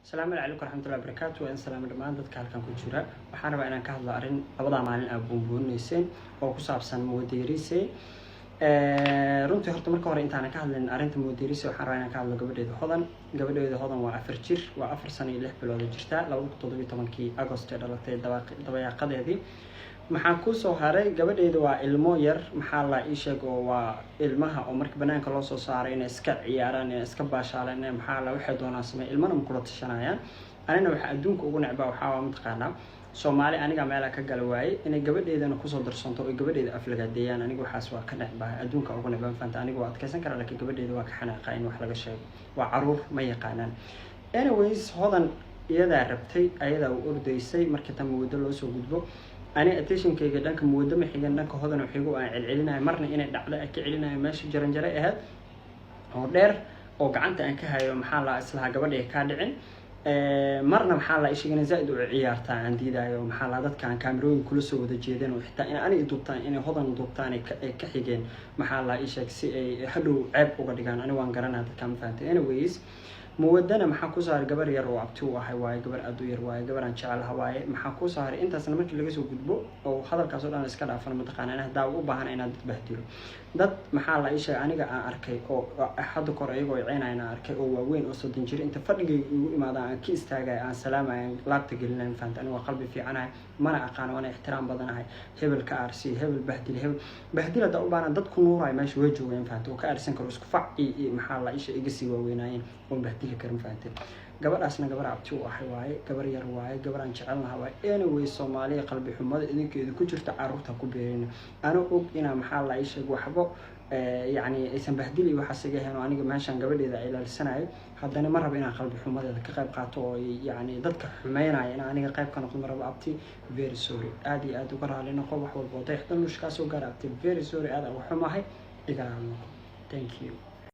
السلام عليكم ورحمة الله وبركاته وإن سلام دمان dadka halkan ku jira waxaan rabaa inaan ka hadlo arin labada maalin aan buunbuunayseen oo ku saabsan mudiirise runtii horta marka hore intaan ka hadlin arinta mudiirise waxaan rabaa inaan ka hadlo gabadheeda hodan waa 4 jir waa 4 sano iyo 6 bilood jirta 2017 August ee dhalatay dabayaaqadeedii maxaan ku soo haray gabadheeda waa ilmo yar maxaa la ii sheeg oo waa ilmaha oo markii banaanka loo soo saaray inay iska ciyaaraan inay iska baashaalaan maxaa la waxay doonaan samay ilmana ma kula tashanayaan anina waxa adduunka ugu necbaa waxa ma taqaanaa Soomaali aniga meel ka gal waayay inay gabadheedana ku soo darsanto oo gabadheeda aflagaadeeyaan aniga waxaas waa ka necbaa adduunka ugu necbaa faanta aniga waa adkaysan karaa laakiin gabadheeda waa ka xanaaqaa in wax laga sheego waa caruur ma yaqaanaan anyways hodan iyada rabtay ayada u ordaysay markii tan muddo loo soo gudbo أنا أتيشن كي جدًا كمودة محيجا نك هذا نحيجو علينا مرنا إن الدعلة كعلينا ماشي جرنجرة هاد هودر أو قعنت أنك هاي محل أصلها قبل يكادعن مرنا محل إيش جن زائد وعيارتا عندي دا يوم محل هذا كان كاميرون كل سوى ذا جيدين وحتى أنا دوبتان أنا هذا دوبتان كحيجين محل إيش كسي حلو عيب وقد كان أنا وانقرنا هذا كام فانت anyways مودنا maxaa ku saaray gabar yar oo abti u ahay waay gabar aad u yar waay gabar aan jecel hawaay maxaa ku saaray intaasna markii laga soo gudbo oo hadalkaas oo dhan iska dhaafan ma taqaanaa hadaa u baahan inaad bahdiro dad maxaa la isha aniga aan arkay oo hadda kor ayagoo ciinayna arkay oo waaweyn oo 30 jir inta fadhigay ugu imaadaan aan ki istaagay aan salaamayn laabta gelinay faanta aniga qalbi fiicanahay mana aqaan wana ixtiraam badanahay hebel ka arsi hebel bahdil hada u baahan dad ku nuuray meesha way joogeen faanta oo ka arsan karo isku fac maxaa la isha iga sii waaweynayeen oo bahdil karin faanta gabadhaasna gabar abti u ahay waay gabar yar waay gabar aan jecelnahay waay anyway Soomaaliya qalbi xumada idinkeedu ku jirta caruurta ku beerina ana og ina maxaa la isha waxbo يعني aysan bahdili waxa saga heen aniga meeshan gabadheeda ay ilaalsanayo haddana ma rabo inaan qalbi xumadeeda ka qayb qaato oo yani dadka xumeynaya in aniga qayb ka noqdo maraba abti very sorry aad iyo aad uga raali noqo wax walba oo taxtan mushkaas oo gaar abti very sorry aad uga xumahay igala noqo thank you